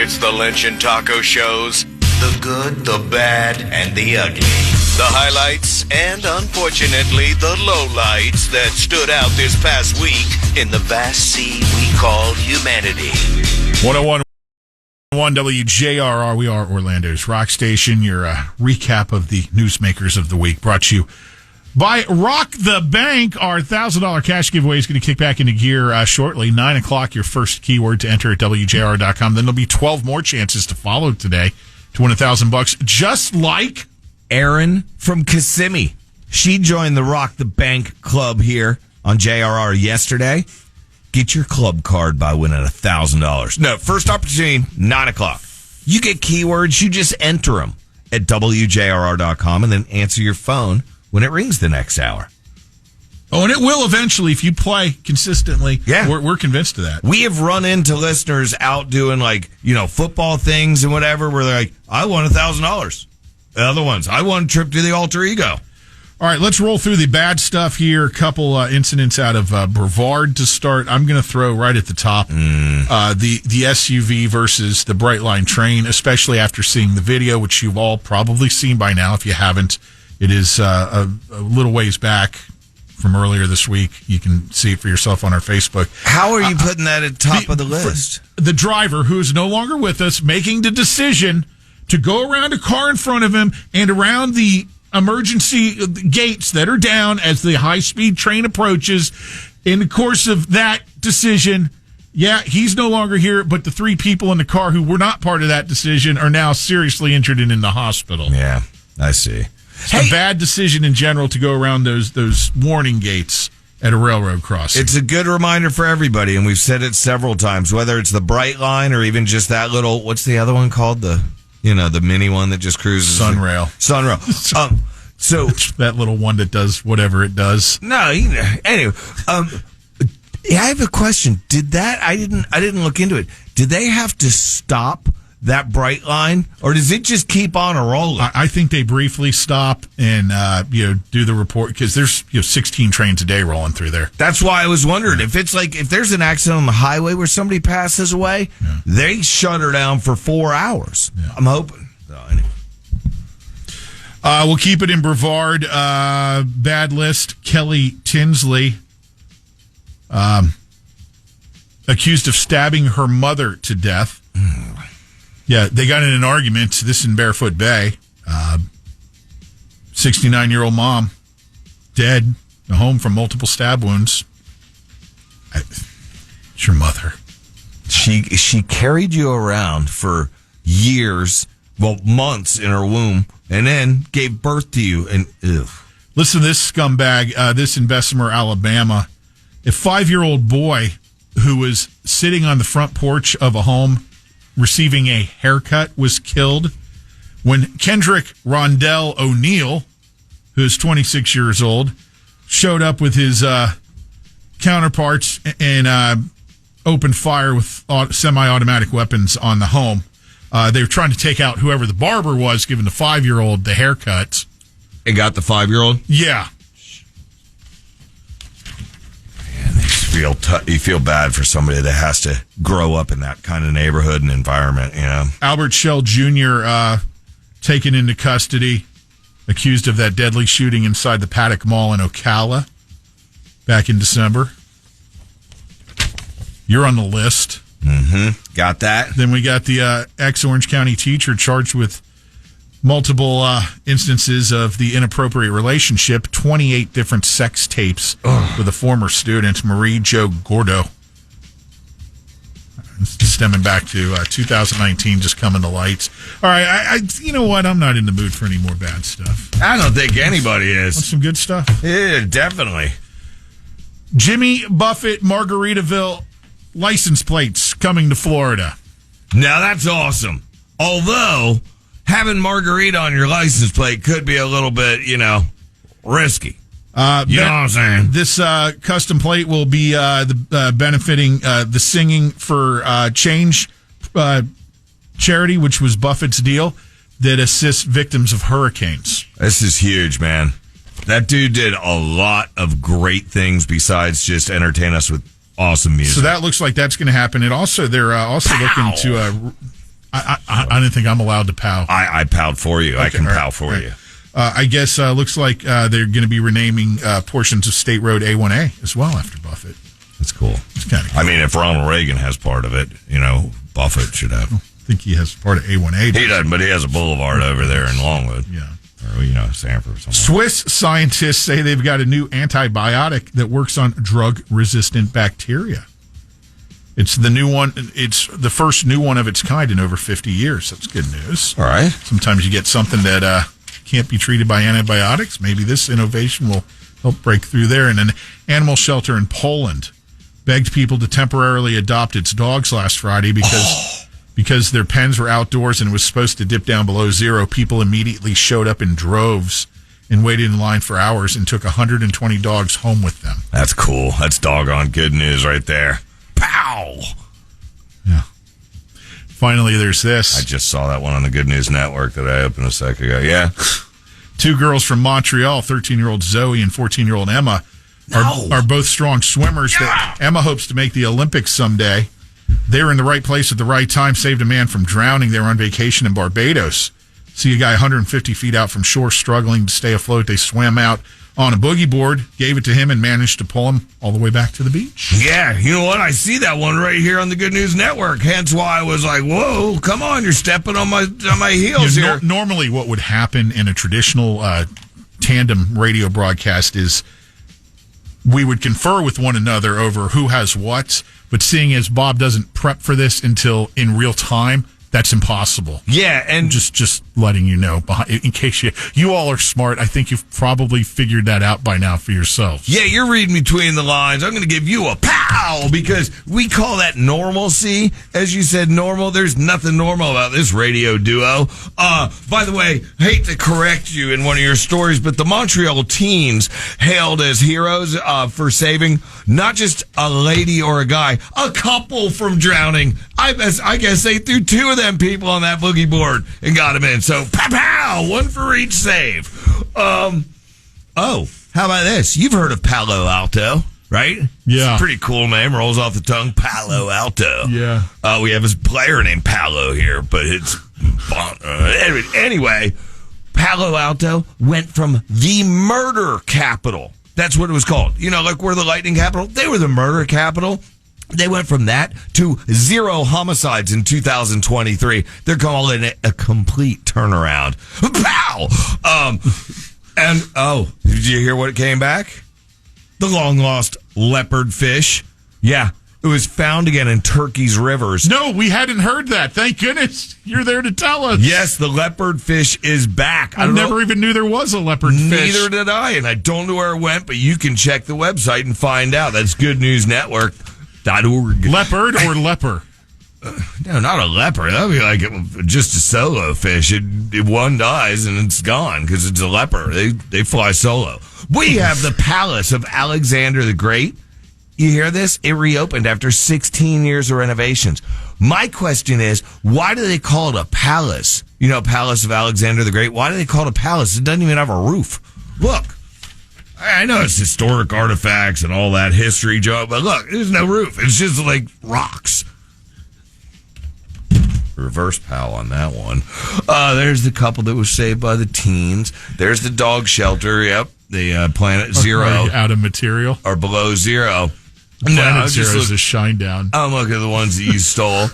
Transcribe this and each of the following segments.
It's the Lynch and Taco Shows. The good, the bad, and the ugly. The highlights and, unfortunately, the lowlights that stood out this past week in the vast sea we call humanity. 101.1 WJRR. We are Orlando's rock station. Your recap of the newsmakers of the week brought to you by Rock the Bank. Our $1,000 cash giveaway is going to kick back into gear shortly. 9 o'clock, your first keyword to enter at WJRR.com. Then there'll be 12 more chances to follow today to win $1,000, just like Erin from Kissimmee. She joined the Rock the Bank Club here on JRR yesterday. Get your club card by winning $1,000. No, first opportunity, 9 o'clock. You get keywords, you just enter them at WJRR.com and then answer your phone when it rings the next hour. Oh, and it will eventually if you play consistently. Yeah. We're convinced of that. We have run into listeners out doing football things and whatever where they're like, I won $1,000. The other ones, I won a trip to the alter ego. All right, let's roll through the bad stuff here. A couple incidents out of Brevard to start. I'm going to throw right at the top the SUV versus the Brightline train, especially after seeing the video, which you've all probably seen by now. If you haven't, it is a little ways back from earlier this week. You can see it for yourself on our Facebook. How are you putting that at top of the list? The driver, who is no longer with us, making the decision to go around a car in front of him and around the emergency gates that are down as the high-speed train approaches. In the course of that decision, yeah, he's no longer here, but the three people in the car who were not part of that decision are now seriously injured and in the hospital. Yeah, I see. It's a bad decision in general to go around those warning gates at a railroad crossing. It's a good reminder for everybody, and we've said it several times, whether it's the Bright Line or even just that little, what's the other one called? The mini one that just cruises. Sunrail. So that little one that does whatever it does. No, anyway, I have a question. I didn't look into it. Did they have to stop that Bright Line, or does it just keep on rolling? I think they briefly stop and do the report, because there's 16 trains a day rolling through there. That's why I was wondering if it's if there's an accident on the highway where somebody passes away, they shut her down for 4 hours. Yeah. I'm hoping. So, anyway. We'll keep it in Brevard. Bad list. Kelly Tinsley, accused of stabbing her mother to death. Yeah, they got in an argument. This in Barefoot Bay. 69-year-old mom, dead, home from multiple stab wounds. It's your mother. She carried you around for years, months in her womb, and then gave birth to you. And ew. Listen to this scumbag. This in Bessemer, Alabama. A 5-year-old boy who was sitting on the front porch of a home receiving a haircut was killed when Kendrick Rondell O'Neill, who is 26 years old, showed up with his counterparts and opened fire with semi-automatic weapons on the home. They were trying to take out whoever the barber was, giving the 5-year-old the haircut. It got the 5-year-old? Yeah. You feel bad for somebody that has to grow up in that kind of neighborhood and environment, Albert Shell Jr. Taken into custody, accused of that deadly shooting inside the Paddock Mall in Ocala back in December. You're on the list. Mm-hmm. Got that. Then we got the ex-Orange County teacher charged with multiple instances of the inappropriate relationship, 28 different sex tapes with a former student, Marie Jo Gordo. Stemming back to 2019, just coming to lights. All right, you know what? I'm not in the mood for any more bad stuff. I don't think anybody is. Want some good stuff? Yeah, definitely. Jimmy Buffett, Margaritaville license plates coming to Florida. Now that's awesome. Although having margarita on your license plate could be a little bit, risky. You know what I'm saying? This custom plate will be benefiting the Singing for Change charity, which was Buffett's deal, that assists victims of hurricanes. This is huge, man. That dude did a lot of great things besides just entertain us with awesome music. So that looks like that's going to happen. And also, they're also looking to I didn't think I'm allowed to pow. I powed for you. Okay, I can pow for you. I guess looks like they're going to be renaming portions of State Road A1A as well after Buffett. That's cool. It's kind of cool. I mean, if Ronald Reagan has part of it, Buffett should have. I think he has part of A1A. He doesn't, but he has a boulevard over there in Longwood. Yeah. Or, Sanford or something. Swiss scientists say they've got a new antibiotic that works on drug-resistant bacteria. It's the new one. It's the first new one of its kind in over 50 years. That's good news. All right. Sometimes you get something that can't be treated by antibiotics. Maybe this innovation will help break through there. And an animal shelter in Poland begged people to temporarily adopt its dogs last Friday because their pens were outdoors and it was supposed to dip down below zero. People immediately showed up in droves and waited in line for hours and took 120 dogs home with them. That's cool. That's doggone good news right there. Pow! Yeah. Finally, there's this. I just saw that one on the Good News Network that I opened a sec ago. Yeah. 2 girls from Montreal, 13-year-old Zoe and 14-year-old Emma, are both strong swimmers that Emma hopes to make the Olympics someday. They were in the right place at the right time, saved a man from drowning. They were on vacation in Barbados. See a guy 150 feet out from shore struggling to stay afloat. They swam out on a boogie board, gave it to him, and managed to pull him all the way back to the beach. Yeah, you know what? I see that one right here on the Good News Network. Hence why I was like, whoa, come on, you're stepping on my heels here. Normally what would happen in a traditional tandem radio broadcast is we would confer with one another over who has what, but seeing as Bob doesn't prep for this until in real time, that's impossible. Yeah, and just letting you know, in case you all are smart. I think you've probably figured that out by now for yourselves. Yeah, you're reading between the lines. I'm going to give you a pow because we call that normalcy. As you said, normal. There's nothing normal about this radio duo. By the way, hate to correct you in one of your stories, but the Montreal teens hailed as heroes for saving not just a lady or a guy, a couple from drowning. I guess they threw 2 of them people on that boogie board and got them in. So, pow, 1 for each save. How about this? You've heard of Palo Alto, right? Yeah. It's a pretty cool name. Rolls off the tongue. Palo Alto. Yeah. We have a player named Palo here, but it's... anyway, Palo Alto went from the murder capital. That's what it was called. Like we're the lightning capital. They were the murder capital. They went from that to 0 homicides in 2023. They're calling it a complete turnaround. Pow! Did you hear what came back? The long-lost leopard fish. Yeah, it was found again in Turkey's rivers. No, we hadn't heard that. Thank goodness you're there to tell us. Yes, the leopard fish is back. I never even knew there was a leopard fish. Neither did I, and I don't know where it went, but you can check the website and find out. That's Good News Network. Leopard or leper? No, not a leper. That would be like just a solo fish. One dies and it's gone because it's a leper. They fly solo. We have the Palace of Alexander the Great. You hear this? It reopened after 16 years of renovations. My question is, why do they call it a palace? Palace of Alexander the Great. Why do they call it a palace? It doesn't even have a roof. Look. I know it's historic artifacts and all that history, Joe, but look, there's no roof. It's just like rocks. Reverse pow on that one. There's the couple that was saved by the teens. There's the dog shelter. Yep. The Planet Zero. Out of material. Or below zero. Planet Zero is a shine down. I'm looking at the ones that you stole.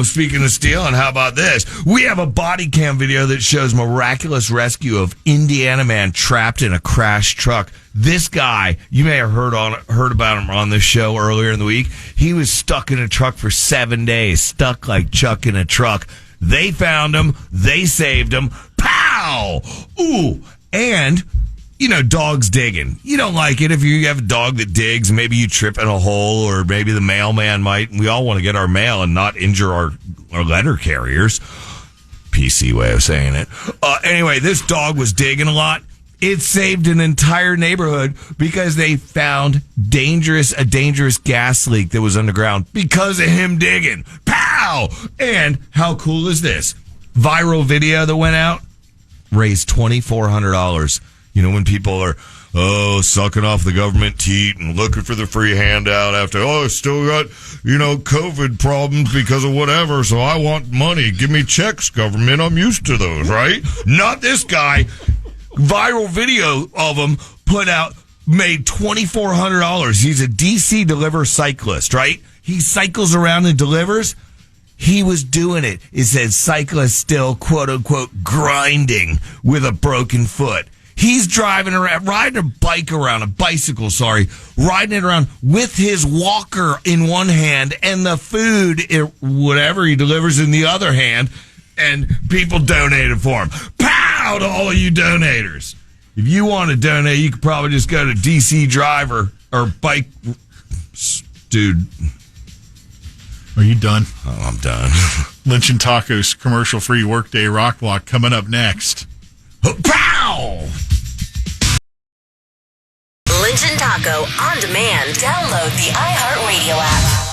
Speaking of stealing, how about this? We have a body cam video that shows miraculous rescue of Indiana man trapped in a crashed truck. This guy, you may have heard about him on this show earlier in the week. He was stuck in a truck for 7 days, stuck like Chuck in a truck. They found him. They saved him. Pow! Ooh, and... dogs digging. You don't like it if you have a dog that digs. Maybe you trip in a hole, or maybe the mailman might. We all want to get our mail and not injure our letter carriers. PC way of saying it. Anyway, this dog was digging a lot. It saved an entire neighborhood because they found a dangerous gas leak that was underground because of him digging. Pow! And how cool is this? Viral video that went out raised $2,400. When people are sucking off the government teat and looking for the free handout after, I still got, COVID problems because of whatever, so I want money. Give me checks, government. I'm used to those, right? Not this guy. Viral video of him made $2,400. He's a DC deliver cyclist, right? He cycles around and delivers. He was doing it. It said cyclist still, quote unquote, grinding with a broken foot. He's riding a bicycle, riding it around with his walker in one hand and the food, whatever he delivers, in the other hand, and people donated for him. Pow to all of you donators. If you want to donate, you could probably just go to DC Driver or Bike. Dude. Are you done? Oh, I'm done. Lynch and Tacos commercial-free Workday Rock Block coming up next. Pow! Lynch and Taco on demand. Download the iHeartRadio app.